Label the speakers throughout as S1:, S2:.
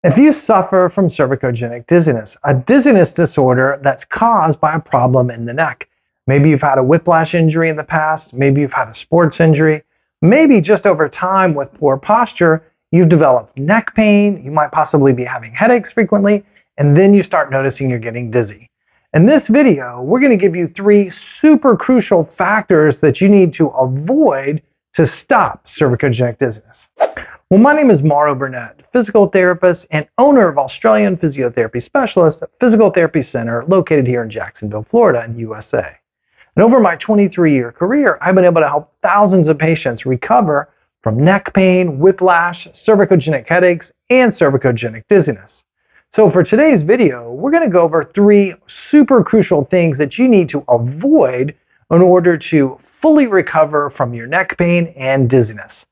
S1: If you suffer from cervicogenic dizziness, a dizziness disorder that's caused by a problem in the neck, maybe you've had a whiplash injury in the past, maybe you've had a sports injury, maybe just over time with poor posture, you've developed neck pain, you might possibly be having headaches frequently, and then you start noticing you're getting dizzy. In this video, we're going to give you 3 super crucial factors that you need to avoid to stop cervicogenic dizziness. Well, my name is Mauro Burnett, physical therapist and owner of Australian Physiotherapy Specialist Physical Therapy Center located here in Jacksonville, Florida in the USA. And over my 23-year career, I've been able to help thousands of patients recover from neck pain, whiplash, cervicogenic headaches, and cervicogenic dizziness. So for today's video, we're going to go over 3 super crucial things that you need to avoid in order to fully recover from your neck pain and dizziness.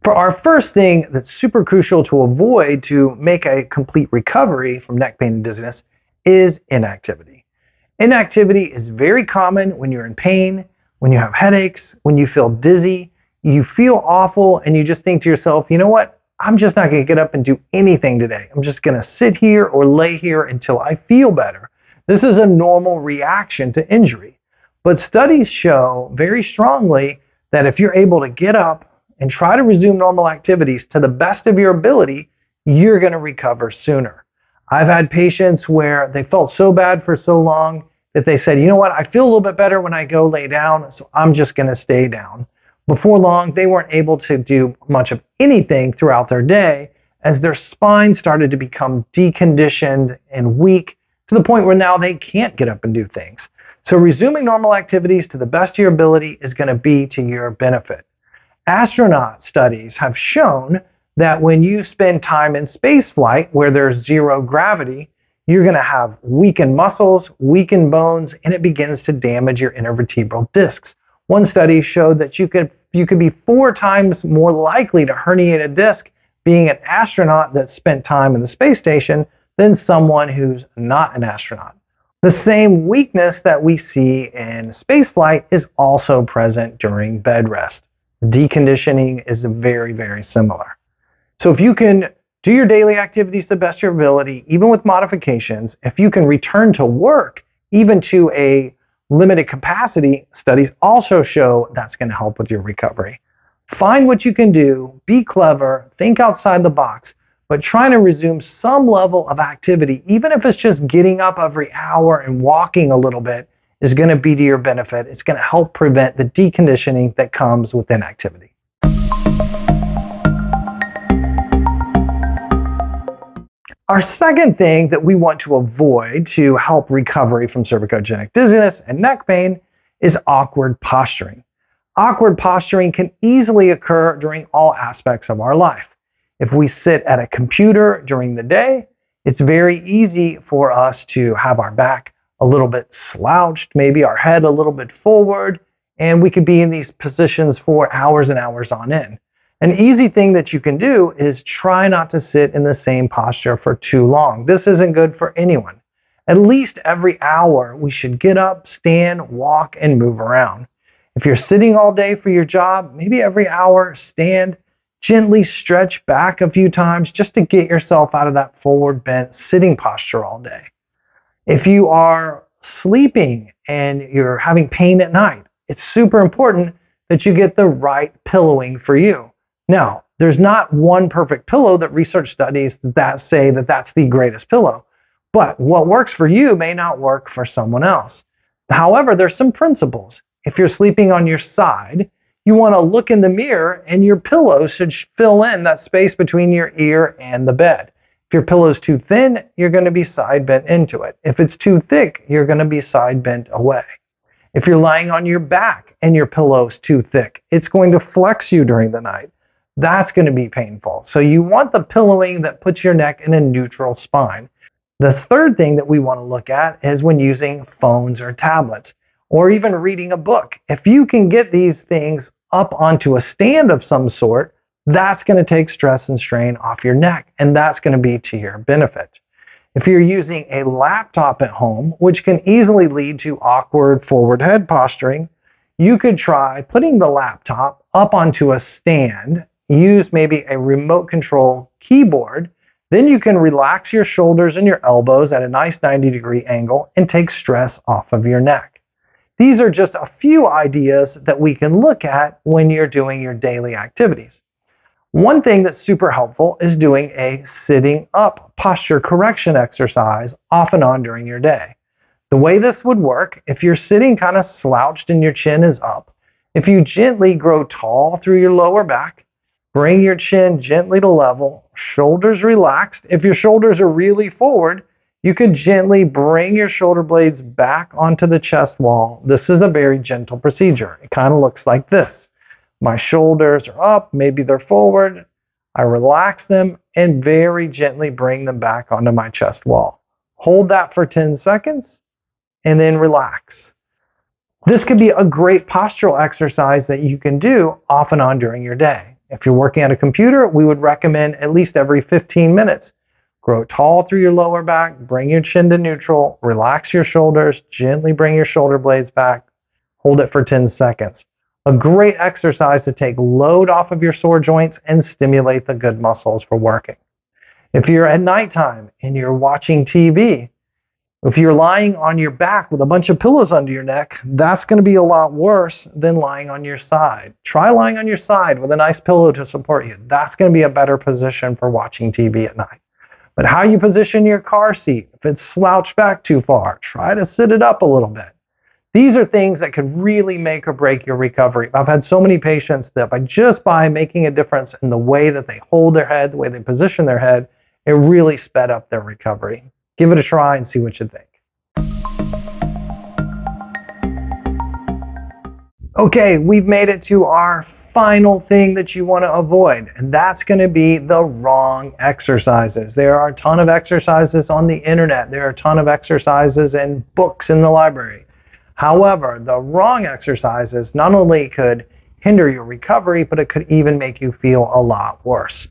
S1: For our first thing that's super crucial to avoid to make a complete recovery from neck pain and dizziness is inactivity. Inactivity is very common when you're in pain, when you have headaches, when you feel dizzy, you feel awful, and you just think to yourself, you know what? I'm just not going to get up and do anything today. I'm just going to sit here or lay here until I feel better. This is a normal reaction to injury. But studies show very strongly that if you're able to get up and try to resume normal activities to the best of your ability, you're going to recover sooner. I've had patients where they felt so bad for so long that they said, you know what, I feel a little bit better when I go lay down, so I'm just going to stay down. Before long, they weren't able to do much of anything throughout their day as their spine started to become deconditioned and weak to the point where now they can't get up and do things. So resuming normal activities to the best of your ability is going to be to your benefit. Astronaut studies have shown that when you spend time in space flight where there's zero gravity, you're going to have weakened muscles, weakened bones, and it begins to damage your intervertebral discs. One study showed that you could be 4 times more likely to herniate a disc being an astronaut that spent time in the space station than someone who's not an astronaut. The same weakness that we see in spaceflight is also present during bed rest. Deconditioning is very, very similar. So if you can do your daily activities to the best of your ability, even with modifications, if you can return to work, even to a limited capacity, studies also show that's going to help with your recovery. Find what you can do, be clever, think outside the box, but trying to resume some level of activity, even if it's just getting up every hour and walking a little bit, is going to be to your benefit. It's going to help prevent the deconditioning that comes with inactivity. Our second thing that we want to avoid to help recovery from cervicogenic dizziness and neck pain is awkward posturing. Awkward posturing can easily occur during all aspects of our life. If we sit at a computer during the day, it's very easy for us to have our back a little bit slouched, maybe our head a little bit forward, and we could be in these positions for hours and hours on end. An easy thing that you can do is try not to sit in the same posture for too long. This isn't good for anyone. At least every hour, we should get up, stand, walk, and move around. If you're sitting all day for your job, maybe every hour, stand, gently stretch back a few times just to get yourself out of that forward bent sitting posture all day. If you are sleeping and you're having pain at night, it's super important that you get the right pillowing for you. Now, there's not one perfect pillow that research studies that say that that's the greatest pillow, but what works for you may not work for someone else. However, there's some principles. If you're sleeping on your side, you want to look in the mirror and your pillow should fill in that space between your ear and the bed. If your pillow is too thin, you're going to be side bent into it. If it's too thick, you're going to be side bent away. If you're lying on your back and your pillow is too thick, it's going to flex you during the night. That's going to be painful. So you want the pillowing that puts your neck in a neutral spine. The third thing that we want to look at is when using phones or tablets or even reading a book. If you can get these things up onto a stand of some sort, that's going to take stress and strain off your neck, and that's going to be to your benefit. If you're using a laptop at home, which can easily lead to awkward forward head posturing, you could try putting the laptop up onto a stand, use maybe a remote control keyboard. Then you can relax your shoulders and your elbows at a nice 90-degree angle and take stress off of your neck. These are just a few ideas that we can look at when you're doing your daily activities. One thing that's super helpful is doing a sitting up posture correction exercise off and on during your day. The way this would work, if you're sitting kind of slouched and your chin is up, if you gently grow tall through your lower back, bring your chin gently to level, shoulders relaxed. If your shoulders are really forward, you could gently bring your shoulder blades back onto the chest wall. This is a very gentle procedure. It kind of looks like this. My shoulders are up, maybe they're forward. I relax them and very gently bring them back onto my chest wall. Hold that for 10 seconds and then relax. This could be a great postural exercise that you can do off and on during your day. If you're working at a computer, we would recommend at least every 15 minutes. Grow tall through your lower back, bring your chin to neutral, relax your shoulders, gently bring your shoulder blades back, hold it for 10 seconds. A great exercise to take load off of your sore joints and stimulate the good muscles for working. If you're at nighttime and you're watching TV, if you're lying on your back with a bunch of pillows under your neck, that's going to be a lot worse than lying on your side. Try lying on your side with a nice pillow to support you. That's going to be a better position for watching TV at night. But how you position your car seat, if it's slouched back too far, try to sit it up a little bit. These are things that could really make or break your recovery. I've had so many patients that by making a difference in the way that they hold their head, the way they position their head, it really sped up their recovery. Give it a try and see what you think. Okay, we've made it to our final thing that you want to avoid, and that's going to be the wrong exercises. There are a ton of exercises on the internet. There are a ton of exercises and books in the library. However, the wrong exercises not only could hinder your recovery, but it could even make you feel a lot worse.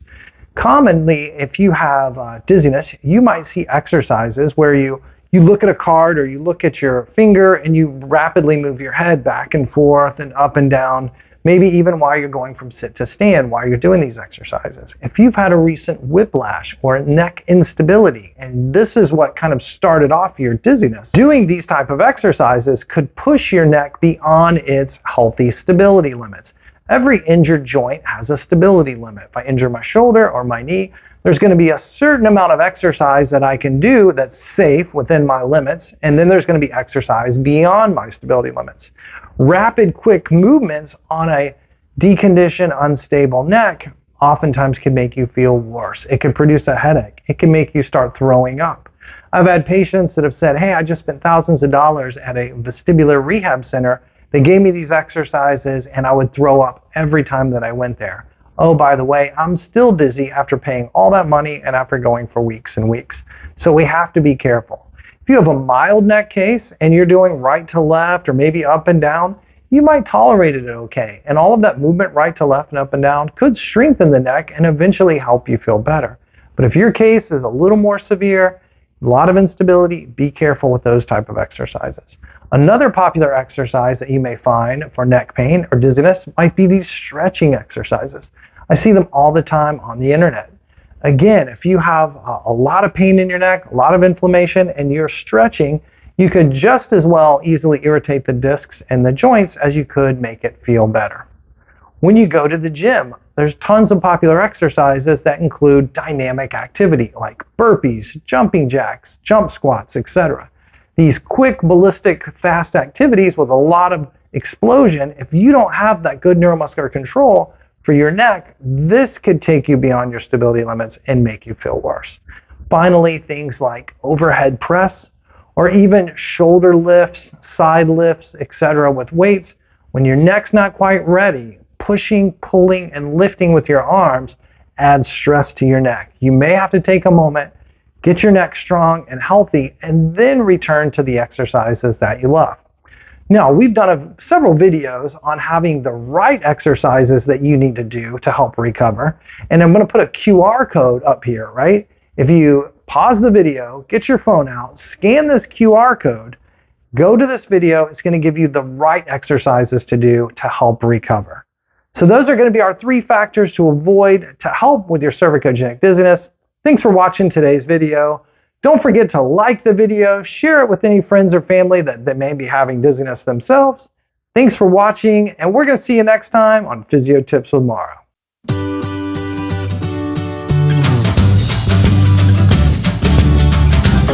S1: Commonly, if you have dizziness, you might see exercises where you look at a card or you look at your finger and you rapidly move your head back and forth and up and down, maybe even while you're going from sit to stand while you're doing these exercises. If you've had a recent whiplash or neck instability, and this is what kind of started off your dizziness, doing these type of exercises could push your neck beyond its healthy stability limits. Every injured joint has a stability limit. If I injure my shoulder or my knee, there's going to be a certain amount of exercise that I can do that's safe within my limits, and then there's going to be exercise beyond my stability limits. Rapid, quick movements on a deconditioned, unstable neck oftentimes can make you feel worse. It can produce a headache. It can make you start throwing up. I've had patients that have said, hey, I just spent thousands of dollars at a vestibular rehab center. They gave me these exercises and I would throw up every time that I went there. Oh, by the way, I'm still dizzy after paying all that money and after going for weeks and weeks. So we have to be careful. If you have a mild neck case and you're doing right to left or maybe up and down, you might tolerate it okay. And all of that movement right to left and up and down could strengthen the neck and eventually help you feel better. But if your case is a little more severe, a lot of instability, be careful with those type of exercises. Another popular exercise that you may find for neck pain or dizziness might be these stretching exercises. I see them all the time on the internet. Again, if you have a lot of pain in your neck, a lot of inflammation, and you're stretching, you could just as well easily irritate the discs and the joints as you could make it feel better. When you go to the gym, there's tons of popular exercises that include dynamic activity like burpees, jumping jacks, jump squats, etc. These quick, ballistic, fast activities with a lot of explosion, if you don't have that good neuromuscular control for your neck, this could take you beyond your stability limits and make you feel worse. Finally, things like overhead press or even shoulder lifts, side lifts, etc. with weights. When your neck's not quite ready, pushing, pulling, and lifting with your arms adds stress to your neck. You may have to take a moment, get your neck strong and healthy, and then return to the exercises that you love. Now, we've done several videos on having the right exercises that you need to do to help recover. And I'm going to put a QR code up here, right? If you pause the video, get your phone out, scan this QR code, go to this video. It's going to give you the right exercises to do to help recover. So those are going to be our 3 factors to avoid to help with your cervicogenic dizziness. Thanks for watching today's video. Don't forget to like the video, share it with any friends or family that may be having dizziness themselves. Thanks for watching, and we're going to see you next time on Physio Tips with Mauro.